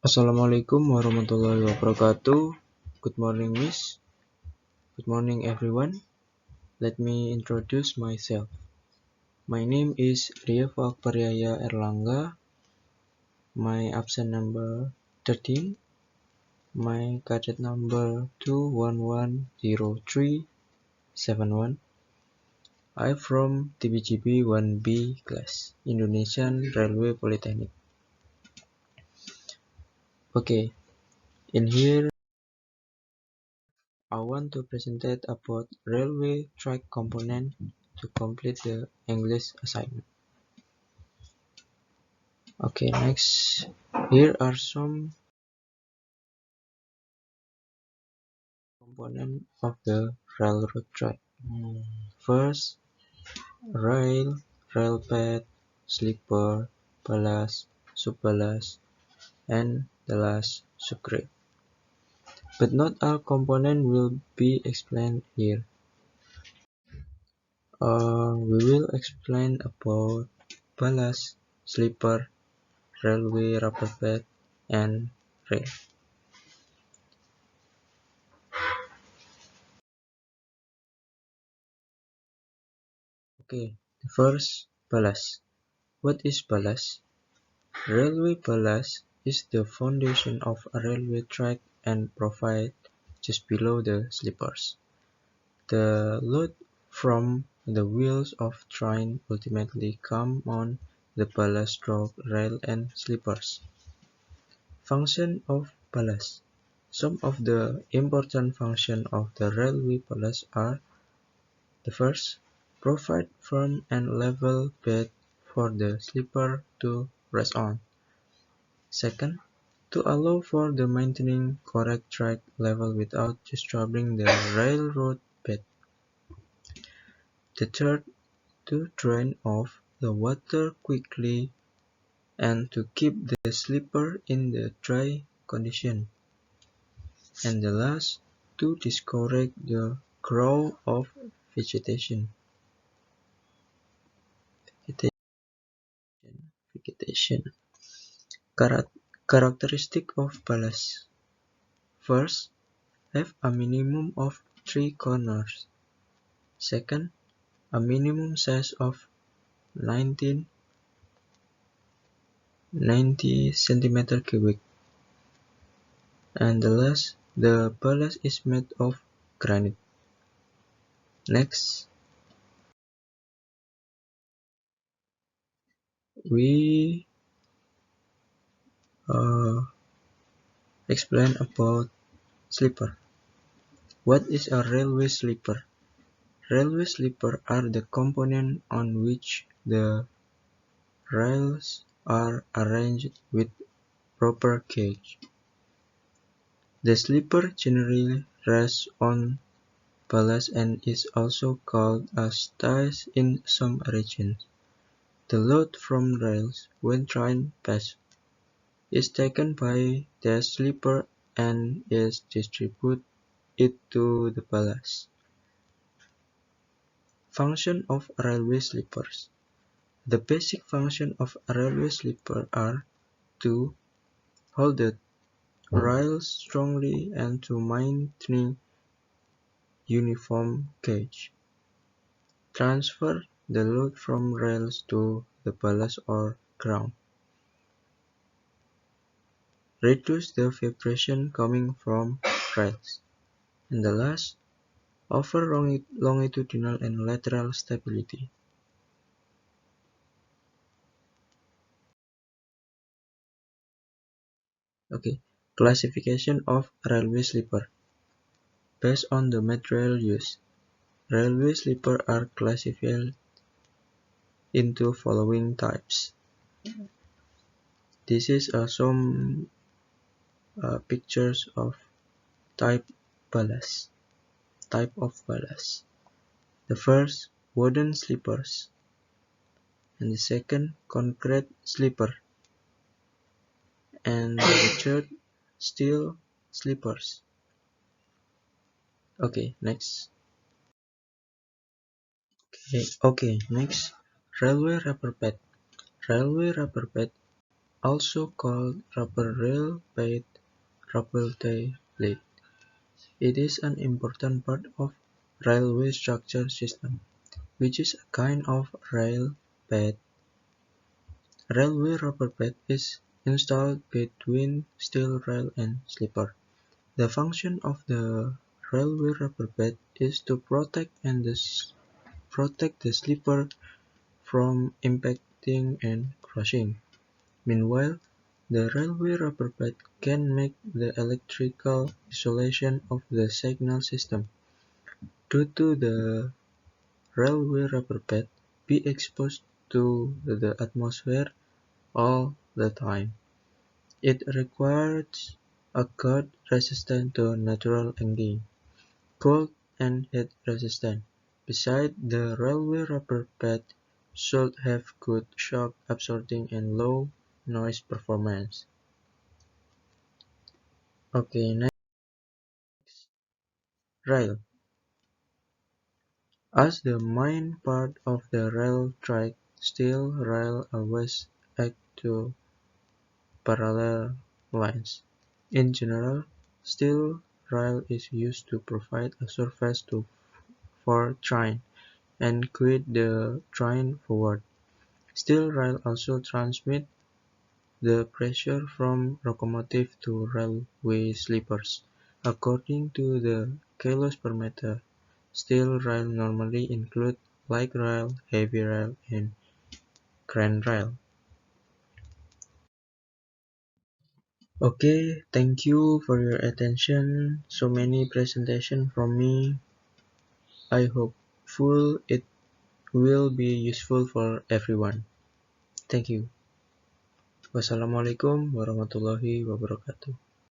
Assalamualaikum warahmatullahi wabarakatuh. Good morning, Miss. Good morning, everyone. Let me introduce myself. My name is Riefo Akbar Yahya Erlangga. My absent number 13. My cadet number 2110371. I'm from TBGB 1B class, Indonesian Railway Polytechnic. Okay, in here I want to present about railway track component to complete the English assignment. Okay, next, here are some components of the railroad track. First, rail, rail bed, sleeper, ballast, subballast, and the last subgrade. But not all components will be explained here. We will explain about ballast, sleeper, railway rubber bed, and rail. Okay, first, ballast. What is ballast? Railway ballast is the foundation of a railway track and provided just below the sleepers. The load from the wheels of train ultimately come on the ballast stroke rail and sleepers. Function of ballast. Some of the important functions of the railway ballast are: the first, provide firm and level bed for the sleeper to rest on. Second, to allow for the maintaining correct track level without disturbing the railroad bed. The third, to drain off the water quickly and to keep the sleeper in the dry condition. And the last, to discourage the growth of vegetation. Characteristic of ballast. First, have a minimum of 3 corners. Second, a minimum size of 90 cm cubic. And the last, the ballast is made of granite. Next, we explain about sleeper. What is a railway sleeper? Railway sleeper are the components on which the rails are arranged with proper gauge. The sleeper generally rests on ballast and is also called as ties in some regions. The load from rails when train pass is taken by the sleeper and is distributed to the ballast. Function of railway sleepers. The basic function of a railway sleeper are to hold the rails strongly and to maintain uniform gauge. Transfer the load from rails to the ballast or ground. Reduce the vibration coming from rails. And the last, offer longitudinal and lateral stability. Okay, classification of railway sleeper. Based on the material used, railway sleeper are classified into following types. This is some pictures of type of ballast. The first, wooden sleepers, and the second, concrete sleeper, and the third, steel sleepers. Okay, next. Okay, next, railway rubber bed. Railway rubber bed also called rubber rail bed, rubber tie blade. It is an important part of railway structure system, which is a kind of rail bed. Railway rubber bed is installed between steel rail and sleeper. The function of the railway rubber bed is to protect the sleeper from impacting and crushing. Meanwhile, the railway rubber bed can make the electrical isolation of the signal system, due to the railway rubber bed be exposed to the atmosphere all the time. It requires a guard resistant to natural angin, cold and heat resistant. Besides, the railway rubber bed should have good shock absorbing and low noise performance. Okay, next, rail. As the main part of the rail track, steel rail always act to parallel lines. In general, steel rail is used to provide a surface for train and guide the train forward. Steel rail also transmit the pressure from locomotive to railway sleepers. According to the kilos per meter, steel rail normally include light rail, heavy rail, and crane rail. Okay, thank you for your attention. So many presentation from me. I hope it will be useful for everyone. Thank you. Wassalamualaikum warahmatullahi wabarakatuh.